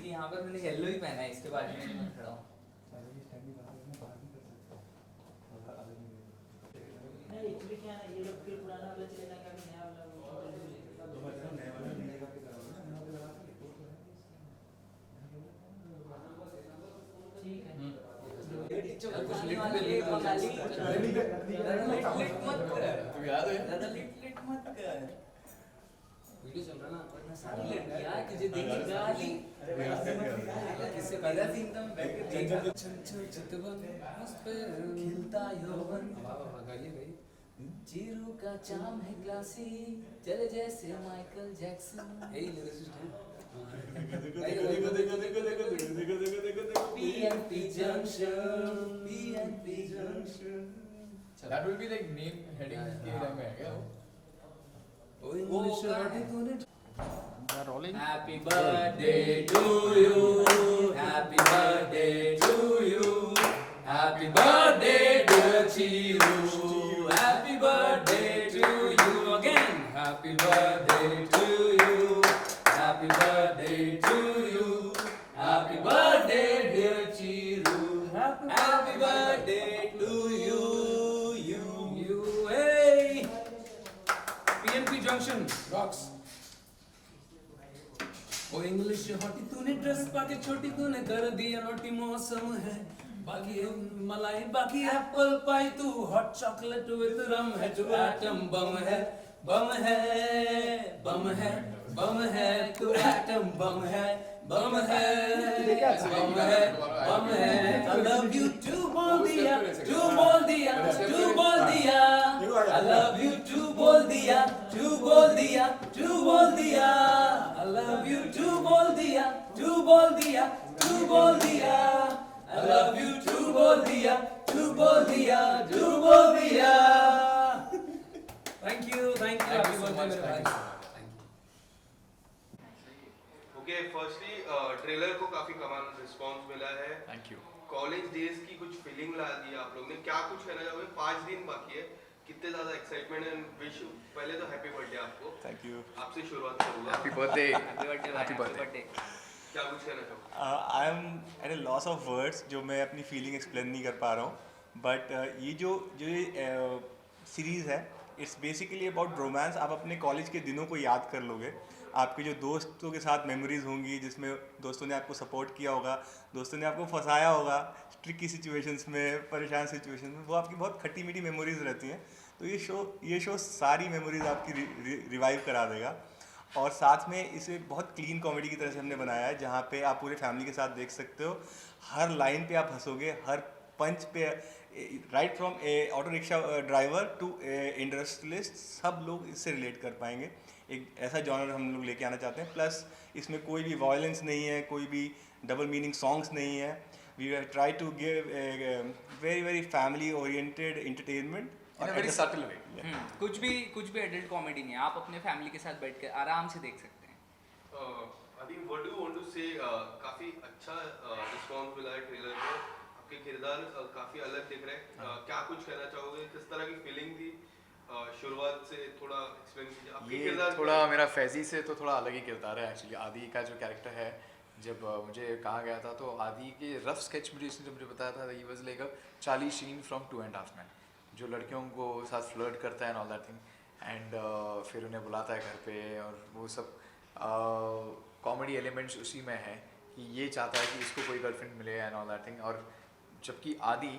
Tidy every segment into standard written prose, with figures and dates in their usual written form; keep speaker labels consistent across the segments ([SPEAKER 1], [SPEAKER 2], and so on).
[SPEAKER 1] क्योंकि यहाँ पर मैंने येलो ही पहना है, इसके बाद में मैं खड़ा हूँ।
[SPEAKER 2] नहीं एक्चुअली क्या है ना, ये लोग फिर पुराना वाला चलेगा क्या अभी नया वाला ठीक है।
[SPEAKER 1] कुछ लिट पे ले बंगाली लिट मत कर,
[SPEAKER 3] तू याद है
[SPEAKER 1] ज़्यादा लिट मत कर। वीडियो चल रहा ना, वरना सारी लड़कियां तुझे देखेगी गाली। किससे पहला सीन था, मैं बैठ के देख रहा था। चंचल चितवन उस पे खिलता यौवन, गाइए गाइए। जीरो का चाम है क्लासी, चले जैसे माइकल जैक्सन। यही लिरिसिस्ट है। PNP Junction, PNP Junction.
[SPEAKER 3] That will be like name heading के टाइम में है क्या वो?
[SPEAKER 1] वो इंग्लिश है तूने।
[SPEAKER 3] Rolling.
[SPEAKER 1] Happy birthday to you, happy birthday to you, happy birthday dear Chiru, happy birthday to you again, happy birthday to you, happy birthday to you, happy birthday dear Chiru, happy birthday to you, hey, PNP Junction rocks. O English hottie तूने dress पाके छोटी, तूने कर दिया naughty, मौसम है बाकी मलाई बाकी एप्पल पाई, तू हॉट चॉकलेट विद रम है, तू एटम बम है बम है बम है बम है, तू एटम बम है बम है बम है बम है। I love you too बोल दिया, तू बोल दिया, तू बोल दिया, I love you too बोल दिया, तू बोल दिया, तू बोल दिया, I love you too बोल दिया, तू बोल दिया, तू बोल दिया, I love you too बोल दिया, तू बोल दिया, तू बोल दिया। Thank you happy birthday मेरे भाई।
[SPEAKER 4] ओके, फर्स्टली ट्रेलर को काफी कमाल रिस्पांस मिला है।
[SPEAKER 3] Thank you.
[SPEAKER 4] कॉलेज डेज की कुछ फीलिंग ला दी आप लोग ने, क्या कुछ कहना चाहोगे? 5 दिन बाकी है, कितने ज्यादा एक्साइटमेंट है। विश पहले तो हैप्पी बर्थडे आपको।
[SPEAKER 3] Thank you.
[SPEAKER 4] आपसे शुरुआत करूंगा।
[SPEAKER 3] Happy birthday.
[SPEAKER 1] Happy birthday।
[SPEAKER 4] क्या कुछ कहना चाहोगे?
[SPEAKER 5] I am at a loss of words, जो मैं अपनी फीलिंग एक्सप्लेन नहीं कर पा रहा हूँ। बट ये जो सीरीज़ है, इट्स बेसिकली अबाउट रोमांस। आप अपने कॉलेज के दिनों को याद कर लोगे, आपके जो दोस्तों के साथ मेमोरीज होंगी, जिसमें दोस्तों ने आपको सपोर्ट किया होगा, दोस्तों ने आपको फंसाया होगा ट्रिकी सिचुएशंस में, परेशान सिचुएशंस में, वो आपकी बहुत खट्टी मीठी मेमोरीज रहती हैं। तो ये शो सारी मेमोरीज आपकी रिवाइव करा देगा। और साथ में इसे बहुत क्लीन कॉमेडी की तरह से हमने बनाया है, जहाँ पे आप पूरे फैमिली के साथ देख सकते हो। हर लाइन पे आप हंसोगे, हर पंच पे, right from a auto rickshaw driver to industrialist, सब लोग इससे रिलेट कर पाएंगे। एक ऐसा जॉनर हम लोग लेके आना चाहते हैं। प्लस इसमें कोई भी वायलेंस नहीं है, कोई भी डबल मीनिंग सॉन्ग्स नहीं है। We try to give very very family oriented entertainment
[SPEAKER 3] In a very subtle way.
[SPEAKER 1] कुछ भी एडल्ट कॉमेडी नहीं है, आप अपने फैमिली के साथ बैठ कर आराम से देख सकते हैं।
[SPEAKER 4] I think what do you want to say, काफी अच्छा रिस्पांस मिला है ट्रेलर को, आपके किरदार काफी अलग दिख रहे हैं। क्या कुछ कहना चाहोगे? किस तरह की फीलिंग थी शुरुआत से? थोड़ा एक्सप्लेन कीजिए आपके
[SPEAKER 3] ये
[SPEAKER 4] किरदार।
[SPEAKER 3] थोड़ा मेरा फैजी से तो थोड़ा अलग ही किरदार है एक्चुअली। आदि का जो कैरेक्टर है, जब मुझे कहा गया था तो आदि के रफ स्केच मुझे इसने मुझे बताया था, he was like a Charlie Sheen from 2.5 Men, जो लड़कियों को साथ फ्लर्ट करता है and all that thing, and फिर उन्हें बुलाता है घर पे, और वो सब कॉमेडी एलिमेंट्स उसी में है कि ये चाहता है कि इसको कोई गर्लफ्रेंड मिले एंड ऑल दैट थिंग। और जबकि आदि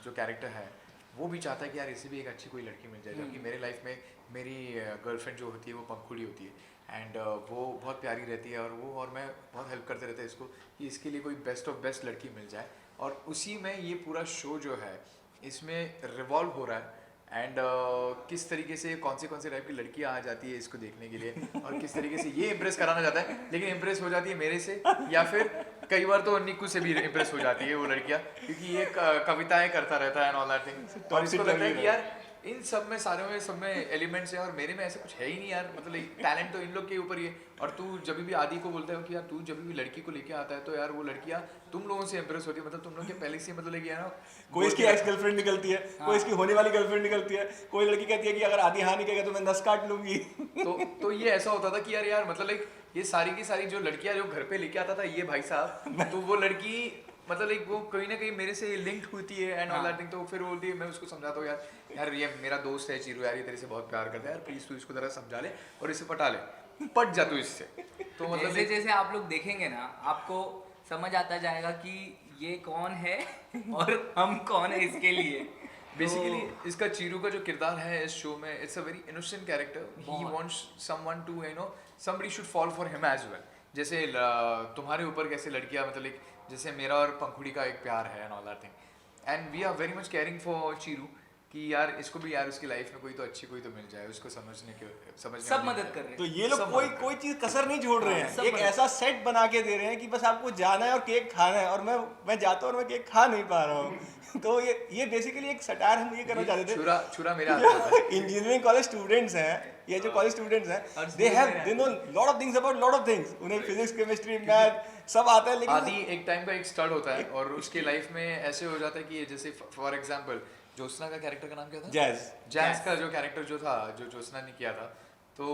[SPEAKER 3] जो कैरेक्टर है वो भी चाहता है कि यार इसे भी एक अच्छी कोई लड़की मिल जाए, जबकि मेरे लाइफ में मेरी गर्लफ्रेंड जो होती है वो पंखुड़ी होती है, एंड वो बहुत प्यारी रहती है, और वो और मैं बहुत हेल्प करते रहते हैं इसको कि इसके लिए कोई बेस्ट ऑफ बेस्ट लड़की मिल जाए। और उसी में ये पूरा शो जो है इसमें रिवॉल्व हो रहा है, एंड किस तरीके से कौन से टाइप की लड़कियां आ जाती है इसको देखने के लिए, और किस तरीके से ये इम्प्रेस कराना चाहता है, लेकिन इम्प्रेस हो जाती है मेरे से, या फिर कई बार तो निक्कू से भी इम्प्रेस हो जाती है वो लड़कियां, क्योंकि ये कविताएं करता रहता है एंड ऑल दैट थिंग। और इसको लगता है कि यार इन सब में सारे में सब में एलिमेंट्स है और मेरे में ऐसा कुछ है ही नहीं यार, मतलब टैलेंट तो इन लोग के ऊपर ही है। और तू जब भी आदि को बोलता है कि यार तू जब भी लड़की को लेके आता है तो यार वो लड़कियां तुम लोगों से इंप्रेस होती है, मतलब तुम लोग के पहले से मतलब लेके आना,
[SPEAKER 5] कोई इसकी एक्स गर्लफ्रेंड निकलती है, कोई इसकी होने वाली गर्लफ्रेंड निकलती है, कोई लड़की कहती है कि अगर आदि हाँ नहीं कहेगा तो मैं 10 काट लूंगी।
[SPEAKER 3] तो ये ऐसा होता था कि यार मतलब लाइक ये सारी की सारी जो लड़कियां जो घर पे लेके आता था ये भाई साहब, तो वो लड़की मतलब लाइक वो कहीं ना कहीं मेरे से लिंक्ड होती है एंड ऑल दैट थिंग। तो फिर बोलती है, मैं उसको समझाता हूँ यार यार ये मेरा दोस्त है चीरू यार, ये तेरे से बहुत प्यार करता है यार, प्लीज तू इसको जरा समझा ले और इसे पटा ले, पट जा तू इससे। तो मतलब
[SPEAKER 6] जैसे जैसे आप लोग देखेंगे ना आपको समझ आता जाएगा कि ये कौन है और हम कौन है इसके लिए।
[SPEAKER 3] बेसिकली इसका चीरू का जो किरदार है इस शो में, it's a very innocent character. He wants someone to you know somebody should fall for him as well. जैसे तुम्हारे ऊपर कैसे लड़कियां मतलब एक जैसे मेरा और पंखुड़ी का एक प्यार है and all that thing, and we are very much caring for Chiru कि यार इसको भी यार उसकी लाइफ में कोई तो अच्छी कोई तो मिल जाए, उसको समझने
[SPEAKER 6] सब मदद कर रहे हैं।
[SPEAKER 5] तो ये लोग
[SPEAKER 3] सब
[SPEAKER 5] कोई
[SPEAKER 3] मदद
[SPEAKER 5] कोई चीज कसर नहीं छोड़ रहे
[SPEAKER 6] सब
[SPEAKER 5] हैं, एक
[SPEAKER 6] मदद।
[SPEAKER 5] ऐसा सेट बना के दे रहे हैं कि बस आपको जाना है और केक खाना है, और मैं जाता हूँ और मैं केक खा नहीं पा रहा हूँ। तो ये बेसिकली एक सटायर हम ये करना चाहते थे।
[SPEAKER 3] छुरा मेरे हाथ में होता है।
[SPEAKER 5] इंजीनियरिंग कॉलेज स्टूडेंट्स हैं, ये जो कॉलेज स्टूडेंट्स हैं, they know lot of things about lot of things. उन्हें फिजिक्स केमिस्ट्री मैथ सब आता है, लेकिन
[SPEAKER 3] आदि एक टाइम का एक स्टड होता है और उसके लाइफ में ऐसे हो जाता है कि ये जैसे फॉर एग्जांपल ज्योत्सना का कैरेक्टर का नाम क्या था? जैज का जो कैरेक्टर जो था जो ज्योत्सना ने किया था, तो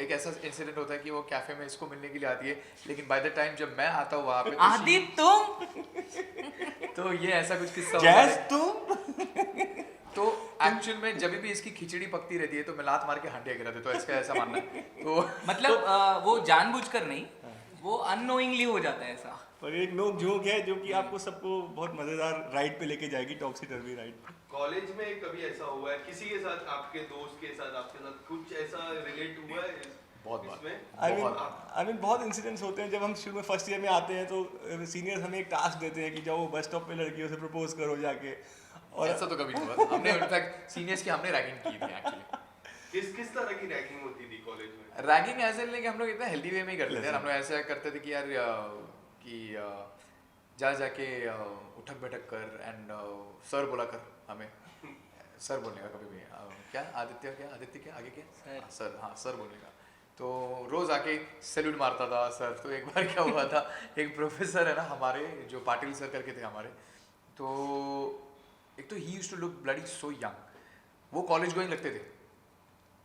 [SPEAKER 3] एक ऐसा इंसिडेंट होता है कि वो कैफे में इसको मिलने के लिए आती है, लेकिन बाय द टाइम जब मैं आता हूँ वहाँ पे
[SPEAKER 6] आदि तुम
[SPEAKER 3] तो ये ऐसा कुछ किस्सा होता
[SPEAKER 5] जैज
[SPEAKER 3] है।
[SPEAKER 5] तुम
[SPEAKER 3] तो एक्चुअल में जब भी इसकी खिचड़ी पकती रहती है तो मैं लात मार के हंडिया गिरा देता हूँ, इसका ऐसा मानना है। तो
[SPEAKER 6] मतलब वो जानबूझकर नहीं, वो अननोइंगली हो जाता है ऐसा।
[SPEAKER 5] और एक नोक झोंक है जो कि आपको सबको बहुत मजेदार राइड पे लेके जाएगी, टॉपसी टर्वी राइड।
[SPEAKER 4] कॉलेज में कभी ऐसा हुआ है किसी के साथ, आपके दोस्त के साथ, आपके साथ कुछ ऐसा रिलेट हुआ है
[SPEAKER 3] बहुत बार।
[SPEAKER 4] इसमें?
[SPEAKER 5] आई मीन बहुत इंसिडेंट्स होते हैं। जब हम शुरू में फर्स्ट ईयर में आते हैं तो सीनियर्स हमें एक टास्क देते हैं कि जाओ बस स्टॉप पे लड़कियों से प्रपोज करो जाके, और
[SPEAKER 3] ऐसा तो कभी नहीं हुआ। हमने इनफैक्ट सीनियर्स की हमने रैगिंग की थी एक्चुअली।
[SPEAKER 4] किस तरह की रैगिंग होती थी कॉलेज में?
[SPEAKER 3] रैगिंग ऐसे नहीं कि हम लोग इतना हेल्दी वे में ही करते थे यार। हम लोग ऐसा करते थे कि यार कि जा जाके उठक बैठक कर एंड सर बोला कर हमें, सर बोलने का कभी भी क्या आदित्य क्या आगे क्या सर, हाँ सर बोलने का। तो रोज आके सैल्यूट मारता था सर। तो एक बार क्या हुआ था, एक प्रोफेसर है ना हमारे जो पाटिल सर करके थे हमारे, तो एक तो he used to look bloody so young, वो कॉलेज गोइंग लगते थे।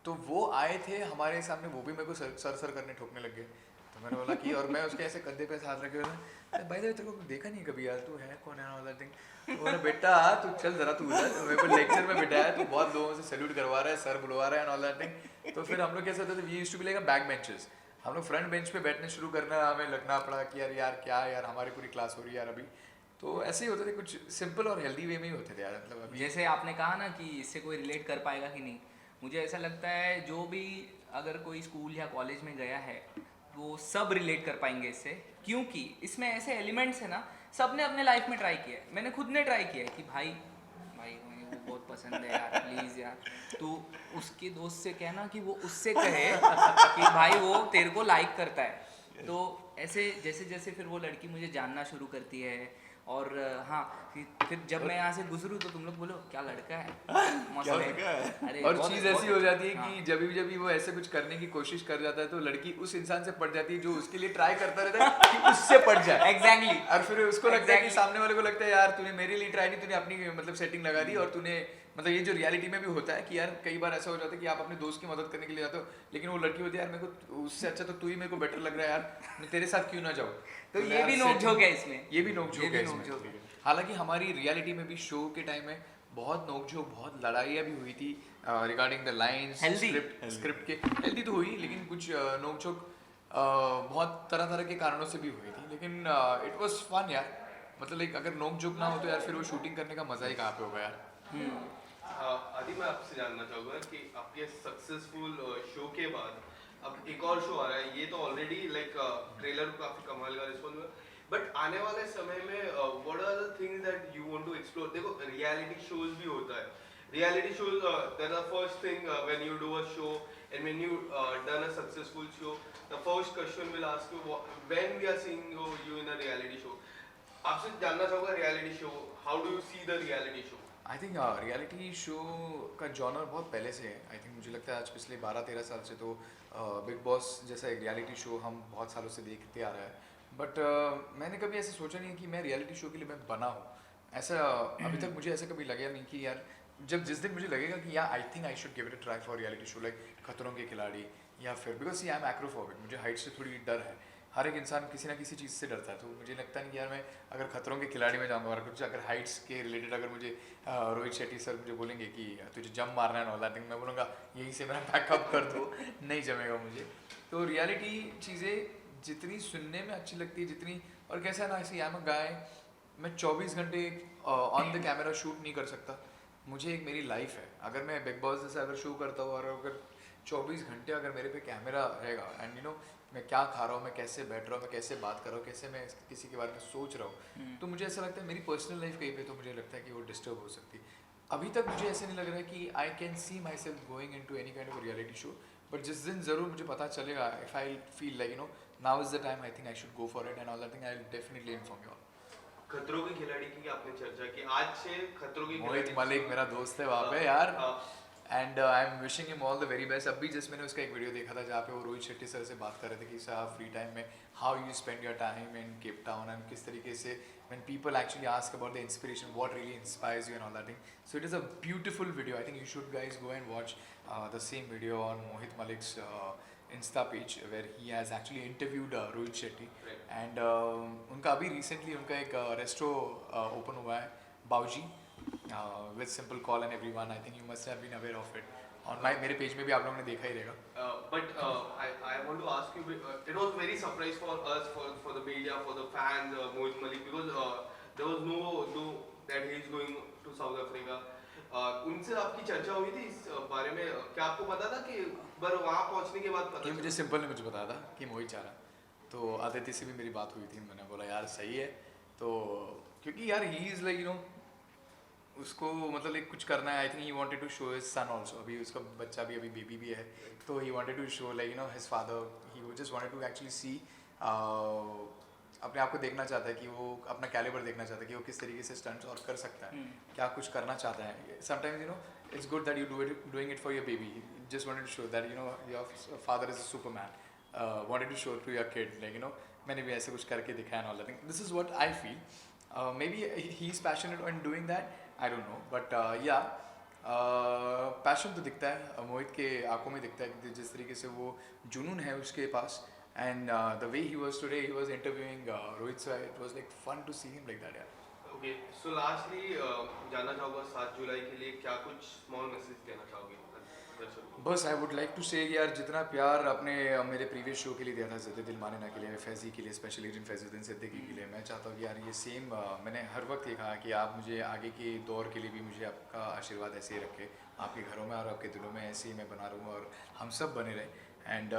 [SPEAKER 3] तो वो आए थे हमारे सामने, वो भी मेरे को सर करने ठोकने लग गए। तो मैंने बोला कि, और मैं उसके ऐसे कंधे पे हाथ रखे हुए, अरे भाई तेरे को देखा नहीं कभी यार, तू है कौन है ऑल दैट थिंग। तो बोला बेटा तू चल जरा तू उधर, मेरे को लेक्चर में बिठाया, तू बहुत लोगों से सैल्यूट करवा रहा है, सर बुलवा रहा है एंड ऑल दैट थिंग। तो फिर हम लोग कैसे होते थे, we used to be like a back benchers. हम लोग फ्रंट बेंच पे बैठने शुरू करना, हमें लगना पड़ा कि यार क्या यार हमारी पूरी क्लास हो रही है यार अभी। तो ऐसे ही होते थे, कुछ सिंपल और हेल्दी वे में ही होते थे यार। मतलब अभी
[SPEAKER 6] जैसे आपने कहा ना कि इससे कोई रिलेट कर पाएगा कि नहीं, मुझे ऐसा लगता है जो भी अगर कोई स्कूल या कॉलेज में गया है वो सब रिलेट कर पाएंगे इससे, क्योंकि इसमें ऐसे एलिमेंट्स है ना, सब ने अपने लाइफ में ट्राई किया है। मैंने खुद ने ट्राई किया है कि भाई मुझे वो बहुत पसंद है यार, प्लीज़ यार तू उसके दोस्त से कहना कि वो उससे कहे कि भाई वो तेरे को लाइक करता है। तो ऐसे जैसे जैसे फिर वो लड़की मुझे जानना शुरू करती है, और हाँ फिर जब मैं यहाँ से गुजरूँ तो तुम लोग बोलो क्या लड़का है, मस्त
[SPEAKER 5] क्या
[SPEAKER 6] है।
[SPEAKER 5] लड़का है।
[SPEAKER 6] अरे
[SPEAKER 3] और
[SPEAKER 6] बहुत-
[SPEAKER 3] चीज ऐसी
[SPEAKER 6] बहुत-
[SPEAKER 3] हो जाती है
[SPEAKER 6] हाँ।
[SPEAKER 3] कि जब भी वो ऐसे कुछ करने की कोशिश कर जाता है तो लड़की उस इंसान से पट जाती है जो उसके लिए ट्राई करता रहता है कि उससे पट जाए।
[SPEAKER 6] एग्जैक्टली।
[SPEAKER 3] और फिर उसको लगता है कि
[SPEAKER 6] Exactly.
[SPEAKER 3] सामने वाले को लगता है यार तूने मेरे लिए ट्राई नहीं, तूने अपनी मतलब सेटिंग लगा दी, और तूने मतलब ये जो रियलिटी में भी होता है कि यार कई बार ऐसा हो जाता है कि आप अपने दोस्त की मदद करने के लिए जाते हो, लेकिन वो लड़की होती है यार मेरे को उससे अच्छा तो तू ही मेरे को बेटर लग रहा है यार, मैं तेरे साथ क्यों ना जाऊँ।
[SPEAKER 6] तो ये भी नोक-झोंक है इसमें।
[SPEAKER 3] ये भी नोक-झोंक
[SPEAKER 6] ये भी
[SPEAKER 3] है
[SPEAKER 6] नोक-झोंक
[SPEAKER 3] इसमें।
[SPEAKER 6] है।
[SPEAKER 3] हालांकि हमारी रियलिटी में भी शो के टाइम में बहुत नोक-झोंक, बहुत लड़ाइयाँ भी हुई थी regarding the lines,
[SPEAKER 6] Healthy.
[SPEAKER 3] Script के। हेल्दी तो हुई, लेकिन कुछ नोक-झोंक बहुत तरह तरह के कारणों से भी हुई थी, लेकिन इट वाज फन यार। मतलब लाइक अगर नोक-झोंक ना हो तो यार फिर वो शूटिंग करने का मजा ही कहाँ पे होगा यार।
[SPEAKER 4] आदि मैं आपसे जानना चाहूँगा कि आपके सक्सेसफुल शो के बाद अब एक और शो आ रहा है, ये तो ऑलरेडी लाइक ट्रेलर काफी कमाल का रिस्पॉन्स हुआ, बट आने वाले समय में what are the things that you want to explore? देखो रियलिटी शोज भी होता है, reality shows that are first thing when you do a show and when you done a successful show, the first question will ask you when we are seeing you in a reality show. आपसे जानना चाहूँगा reality show, how do you see the reality show?
[SPEAKER 3] I think reality show का genre बहुत पहले से है। I think मुझे लगता है आज पिछले 12-13 साल से तो बिग बॉस जैसा एक रियलिटी शो हम बहुत सालों से देखते आ रहा है, बट मैंने कभी ऐसा सोचा नहीं कि मैं रियलिटी शो के लिए मैं बना हूँ। ऐसा अभी तक मुझे ऐसा कभी लगा नहीं कि यार जिस दिन मुझे लगेगा कि यार आई think I should give it a try for reality show like खतरों के खिलाड़ी या फिर because C I am acrophobic, मुझे हाइट से थोड़ी डर है। हर एक इंसान किसी ना किसी चीज़ से डरता है, तो मुझे लगता नहीं कि यार मैं अगर खतरों के खिलाड़ी में जाऊँगा और कुछ अगर हाइट्स के रिलेटेड अगर मुझे रोहित शेट्टी सर मुझे बोलेंगे कि तुझे जंप मारना है ऑल दैट थिंग, मैं बोलूँगा यहीं से मेरा बैकअप कर दो, नहीं जमेगा मुझे। तो रियलिटी चीज़ें जितनी सुनने में अच्छी लगती है जितनी, और कैसा है ना, ऐसे आई एम अ गाय, मैं 24 घंटे ऑन द कैमरा शूट नहीं कर सकता। मुझे एक मेरी लाइफ है, अगर मैं बिग बॉस जैसे अगर शो करता हूँ और अगर 24 घंटे अगर मेरे पे कैमरा रहेगा एंड यू नो मैं क्या खा रहा हूँ, मैं कैसे बैठ रहा हूँ, मैं कैसे बात कर रहा हूँ, कैसे मैं किसी के बारे में सोच रहा हूँ, तो मुझे ऐसा लगता है मेरी पर्सनल लाइफ कहीं पे तो मुझे लगता है कि वो डिस्टर्ब हो सकती है। अभी तक मुझे ऐसे नहीं लग रहा है कि I can see myself going in to any kind of reality show, but जिस दिन ज़रूर मुझे पता चलेगा, if I feel like you know now is the time, I think I should go for it and all that thing, I will definitely inform you all.
[SPEAKER 4] खतरों के खिलाड़ी की आपने चर्चा की, आज से खतरों के
[SPEAKER 3] मोहित
[SPEAKER 4] खिलाड़ी
[SPEAKER 3] मलिक मेरा दोस्त है वहाँ पे यार, and I am wishing him all the very best. अभी जस्ट मैंने उसका एक वीडियो देखा था जहाँ पे वो रोहित शेट्टी सर से बात कर रहे थे कि सर फ्री टाइम में how you spend your time in Cape Town and किस तरीके से when people actually ask about the inspiration, what really inspires you and all that thing. So it is a beautiful video. I think you should guys go and watch the same video on Mohit Malik's Insta page where he has actually interviewed Rohit Shetty. And उनका अभी recently उनका एक resto open हुआ है बाउजी with simple call and everyone. I think you must have been aware of it. On my मेरे page में भी आप लोगों ने देखा ही रहेगा.
[SPEAKER 4] But I want to ask you, it was very surprise for us, for the media, for the fans, Mohit Malik, because there was no that he is going to South Africa. उनसे आपकी चर्चा हुई थी इस बारे में, क्या आपको पता था कि पर वहाँ पहुँचने के बाद पता
[SPEAKER 3] ये मुझे सिंपल ने मुझे बताया था कि मोहित चाह रहा, तो आदित्य से भी मेरी बात हुई थी, मैंने बोला यार सही है, तो क्योंकि यार he is like you know उसको मतलब एक कुछ करना है। I think he wanted to show his son also, अभी उसका बच्चा भी अभी बेबी भी है, तो he wanted to show like you know his father, he just wanted to actually see अपने आप को देखना चाहता है कि वो अपना कैलिबर देखना चाहता है कि वो किस तरीके से स्टंट्स और कर सकता है, क्या कुछ करना चाहता है। Sometimes you know it's good that you doing it for your baby, just wanted to show that you know your father is a superman, wanted to show to your kid like you know मैंने भी ऐसे कुछ करके दिखाया and all that thing. This is what I feel, maybe he is passionate on doing that, I don't know, but yeah, passion तो दिखता है मोहित के आंखों में, दिखता है कि जिस तरीके से वो जुनून है उसके पास, and the way he was today, he was interviewing Rohit sir, it was like fun to see him like that यार।
[SPEAKER 4] ओके, सो लास्टली जानना चाहूँगा 7 जुलाई के लिए क्या कुछ स्मॉल मैसेज देना चाहोगे दर्शकों को?
[SPEAKER 3] बस आई वुड लाइक टू से यार जितना प्यार आपने मेरे प्रीवियस शो के लिए दिया था ज़िद्दी दिल मानेना के लिए, फैज़ी के लिए, स्पेशल एजेंट फैज़ुद्दीन सिद्दीकी के लिए, मैं चाहता हूँ कि यार ये सेम मैंने हर वक्त ये कहा कि आप मुझे आगे के दौर के लिए भी मुझे आपका आशीर्वाद ऐसे ही रखे, आपके घरों में और आपके दिलों में ऐसे ही मैं बना रहूँ और हम सब बने रहें। एंड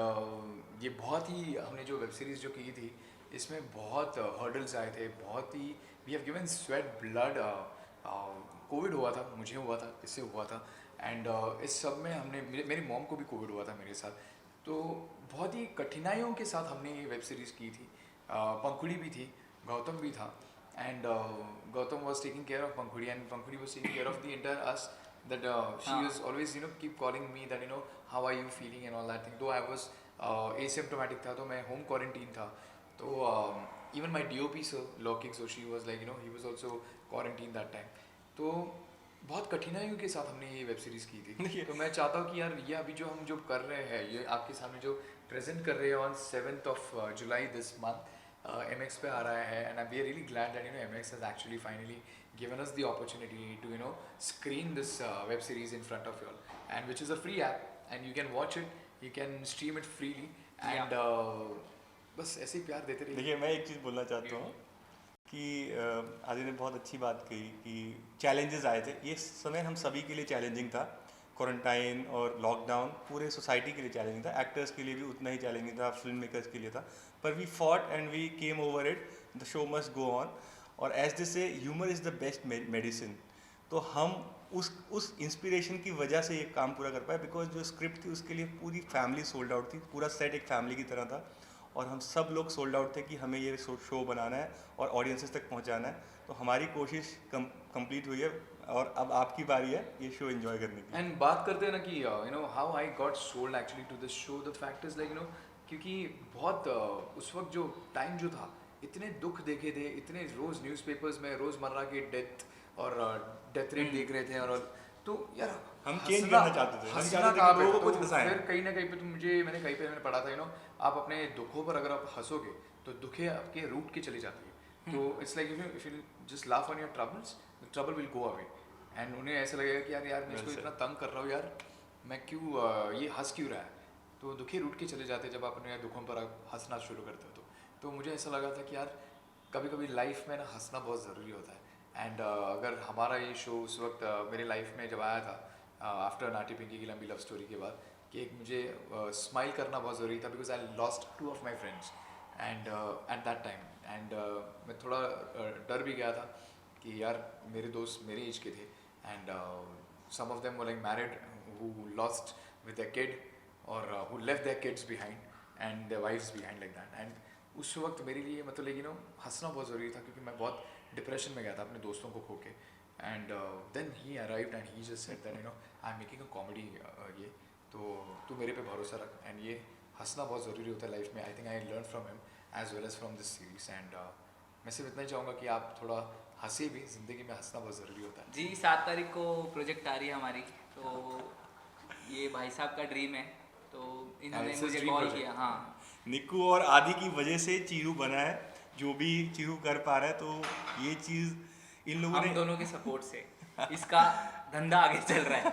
[SPEAKER 3] ये बहुत ही हमने जो वेब सीरीज़ जो की थी इसमें बहुत हर्डल्स आए थे, बहुत ही we have given sweat blood, Covid हुआ था, मुझे हुआ था, इससे हुआ था, एंड इस सब में हमने मेरी मॉम को भी कोविड हुआ था मेरे साथ, तो बहुत ही कठिनाइयों के साथ हमने ये वेब सीरीज़ की थी। पंखुड़ी भी थी, गौतम भी था, and Gautam was taking care of Pankhuri and Pankhuri was taking care of the entire us, that she was always you know keep calling me that you know how are you feeling and all that thing. तो I was asymptomatic था, तो मैं home quarantine था, तो even my DOP sir लौकिक Joshi was like you no he was also quarantine that time. तो बहुत कठिनाइयों के साथ हमने ये वेब सीरीज़ की थी। तो मैं चाहता हूँ कि यार ये अभी जो हम जो कर रहे हैं, ये आपके सामने जो प्रेजेंट कर रहे हैं on 7th July this month, MX पे आ रहा है, and I we are really glad that you know MX has actually finally given us the opportunity to you know screen this web series in front of you all, and which is a free app and you can watch it, you can stream it freely, and बस ऐसे ही प्यार देते रहिए।
[SPEAKER 5] देखिए मैं एक चीज़ बोलना चाहता हूँ कि आदि ने बहुत अच्छी बात कही कि चैलेंजेस आए थे, ये समय हम सभी के लिए चैलेंजिंग था, क्वारंटाइन और लॉकडाउन पूरे सोसाइटी के लिए चैलेंजिंग था, एक्टर्स के लिए भी उतना ही चैलेंजिंग था, फिल्म मेकर्स के लिए था, पर we fought and we came over it, the show must go on, और as they say humour is the best medicine. तो हम उस इंस्पिरेशन की वजह से ये काम पूरा कर पाए, बिकॉज जो स्क्रिप्ट थी उसके लिए पूरी फैमिली सोल्ड आउट थी, पूरा सेट एक फैमिली की तरह था, और हम सब लोग सोल्ड आउट थे कि हमें ये शो बनाना है और ऑडियंसेस तक पहुंचाना है। तो हमारी कोशिश कंप्लीट हुई है और अब आपकी बारी है ये शो एंजॉय करने की।
[SPEAKER 3] एंड बात करते हैं ना कि you know how I got sold actually to this show, the fact is like you know क्योंकि बहुत उस वक्त जो टाइम जो था, इतने दुख देखे थे, इतने रोज़ न्यूज़पेपर्स में रोज़मर्रा के डेथ और डेथ रेट देख रहे थे, और तो यार
[SPEAKER 5] हम
[SPEAKER 3] हंसना-
[SPEAKER 5] change करना चाहते थे। हम
[SPEAKER 3] हंसना
[SPEAKER 5] चाहते थे कि
[SPEAKER 3] कहाँ पे?
[SPEAKER 5] लोगों को
[SPEAKER 3] तो
[SPEAKER 5] कुछ हंसाएं।
[SPEAKER 3] फिर कहीं ना कहीं पे तो मैंने कहीं पे पढ़ा था आप अपने दुखों पर अगर आप हंसोगे तो दुखें आपके रूट के चली जाती है। तो it's like if you just laugh on your troubles the trouble will go away. And उन्हें ऐसा लगेगा कि यार मैं इसको
[SPEAKER 5] Well
[SPEAKER 3] इतना तंग कर रहा हूँ यार, मैं क्यों ये हंस क्यों रहा है। तो दुखे रूट के चले जाते हैं जब आप अपने दुखों पर आप हंसना शुरू करते हो। तो मुझे ऐसा लगा था कि यार कभी कभी लाइफ में ना हंसना बहुत ज़रूरी होता है। एंड अगर हमारा ये शो उस वक्त मेरे लाइफ में जब आया था आफ्टर नाटी पिंकी की लंबी लव स्टोरी के बाद, कि एक मुझे स्माइल करना बहुत ज़रूरी था because I lost 2 of my friends and at that time. And मैं थोड़ा डर भी गया था कि यार मेरे दोस्त मेरे एज के थे and some of them were like married who lost with their kid और who left their kids behind and their wifes behind like that. And उस वक्त मेरे लिए मतलब लेकिन हंसना बहुत ज़रूरी था क्योंकि मैं बहुत डिप्रेशन में गया था अपने दोस्तों को खो के। And then he arrived and he just said that I am making a comedy ये तो तू मेरे पे भरोसा रख। एंड ये हंसना बहुत ज़रूरी होता है लाइफ में। I think I learn from him as well as from this series. And मैं सिर्फ इतना ही चाहूँगा कि आप थोड़ा हंसे भी, ज़िंदगी में हंसना बहुत ज़रूरी होता है।
[SPEAKER 6] जी 7 तारीख को प्रोजेक्ट आ रही है हमारी, तो ये भाई साहब का ड्रीम है, तो इन्होंने
[SPEAKER 3] it's his
[SPEAKER 6] मुझे
[SPEAKER 3] dream
[SPEAKER 6] कॉल
[SPEAKER 3] project.
[SPEAKER 6] किया। हाँ
[SPEAKER 5] निक्कू और आदि की वजह से चीरू बना है जो भी चीरू कर पा रहा है। तो ये चीज़ इन लोगों
[SPEAKER 6] हम
[SPEAKER 5] ने
[SPEAKER 6] दोनों के सपोर्ट से इसका धंधा आगे चल रहा है।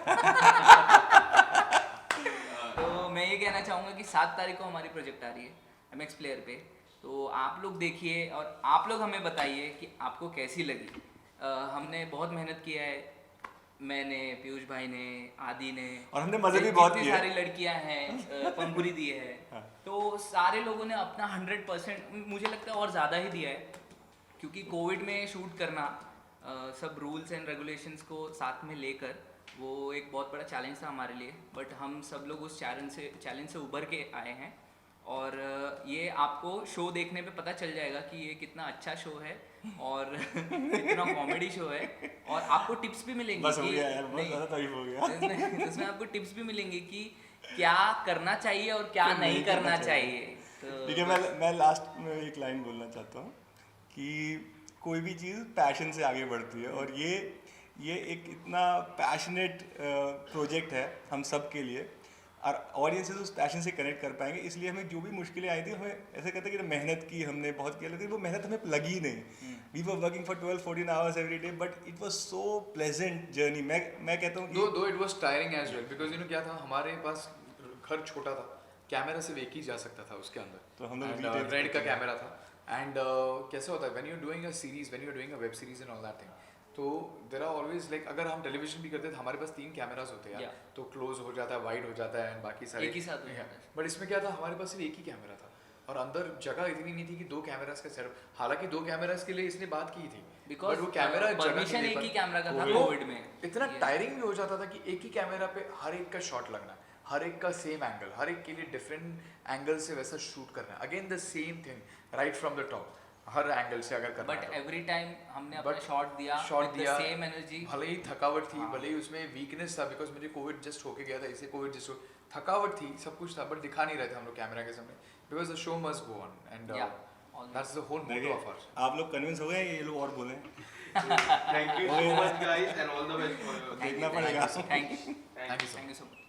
[SPEAKER 6] तो मैं ये कहना चाहूँगा कि 7 तारीख को हमारी प्रोजेक्ट आ रही है एमएक्स प्लेयर पे, तो आप लोग देखिए और आप लोग हमें बताइए कि आपको कैसी लगी। हमने बहुत मेहनत किया है, मैंने, पीयूष भाई ने, आदि ने,
[SPEAKER 5] और हमने मजे भी बहुत
[SPEAKER 6] जितनी
[SPEAKER 5] किए।
[SPEAKER 6] सारी लड़कियां हैं, पंखुरी दी है,
[SPEAKER 5] हाँ।
[SPEAKER 6] तो सारे लोगों ने अपना 100% मुझे लगता है और ज़्यादा ही दिया है, क्योंकि कोविड में शूट करना सब रूल्स एंड रेगुलेशंस को साथ में लेकर वो एक बहुत बड़ा चैलेंज था हमारे लिए। बट हम सब लोग उस चैलेंज से उभर के आए हैं और ये आपको शो देखने पे पता चल जाएगा कि ये कितना अच्छा शो है और कितना कॉमेडी शो है। और आपको टिप्स भी मिलेंगी
[SPEAKER 5] बस हो
[SPEAKER 6] कि
[SPEAKER 5] गया यार, बहुत
[SPEAKER 6] नहीं,
[SPEAKER 5] ज़्यादा तारीफ हो गया।
[SPEAKER 6] इसमें आपको टिप्स भी मिलेंगी कि क्या करना चाहिए और क्या नहीं करना चाहिए। तो
[SPEAKER 5] ठीक है, मैं लास्ट में एक लाइन बोलना चाहता हूँ कि कोई भी चीज़ पैशन से आगे बढ़ती है और ये एक इतना पैशनेट प्रोजेक्ट है हम सब के लिए और ऑडियंसेस उस पैशन से कनेक्ट कर पाएंगे। इसलिए हमें जो भी मुश्किलें आई थी हमें ऐसे कहते हैं कि मेहनत की हमने बहुत किया, लेकिन वो मेहनत हमें लगी नहीं। We were working for 12-14 hours every day but it was so pleasant journey. मैं कहता हूँ कि
[SPEAKER 3] though it was tiring as well because क्या था, हमारे पास घर छोटा था, कैमरा सिर्फ एक ही जा सकता था उसके अंदर,
[SPEAKER 5] तो हम लोग details
[SPEAKER 3] रेड का
[SPEAKER 5] करते हैं।
[SPEAKER 3] कैमरा था। एंड कैसे होता है when you are doing a series, when you are doing a web series and all that thing, तो देयर आर ऑलवेज लाइक अगर हम टेलीविजन भी करते थे हमारे पास 3 कैमरास होते हैं
[SPEAKER 6] Yeah.
[SPEAKER 3] तो क्लोज हो जाता है, वाइड हो जाता है एंड बाकी सारे
[SPEAKER 6] एक ही साथ हो जाता है।
[SPEAKER 3] बट इसमें क्या था, हमारे पास सिर्फ एक ही कैमरा था और अंदर जगह इतनी नहीं थी कि 2 कैमरास का सेटअप। हालांकि 2 कैमरास के लिए इसने बात की थी
[SPEAKER 6] Because,
[SPEAKER 3] but वो कैमरा
[SPEAKER 6] permission एक ही कैमरा का था कोविड में।
[SPEAKER 3] इतना
[SPEAKER 6] Yeah.
[SPEAKER 3] टायरिंग भी हो जाता था कि एक ही कैमरा पे हर एक का शॉट लगना है, हर एक का सेम एंगल, हर एक के लिए डिफरेंट एंगल से वैसा शूट करना है, again the same thing right from the top, her angle से अगर करना
[SPEAKER 6] बट
[SPEAKER 3] है
[SPEAKER 6] एवरी टाइम हमने अपना
[SPEAKER 3] But
[SPEAKER 6] शॉट दिया,
[SPEAKER 3] शॉट दिया,
[SPEAKER 6] सेम एनर्जी।
[SPEAKER 3] भले ही थकावट थी,
[SPEAKER 6] हाँ।
[SPEAKER 3] भले ही उसमें वीकनेस था बिकॉज मुझे कोविड जस्ट होके गया था, इसे कोविड जस्ट थकावट थी, सब कुछ था बट दिखा नहीं रहे थे हम लोग कैमरा के सामने because the show must go on and that's the whole motto of our.
[SPEAKER 5] आप लोग कन्विंस हो गए, ये लोग और बोलें।
[SPEAKER 4] Thank you so much guys and all the best for your
[SPEAKER 5] देखना पड़ेगा।
[SPEAKER 6] Thank you
[SPEAKER 3] thank you so
[SPEAKER 6] thank you so much.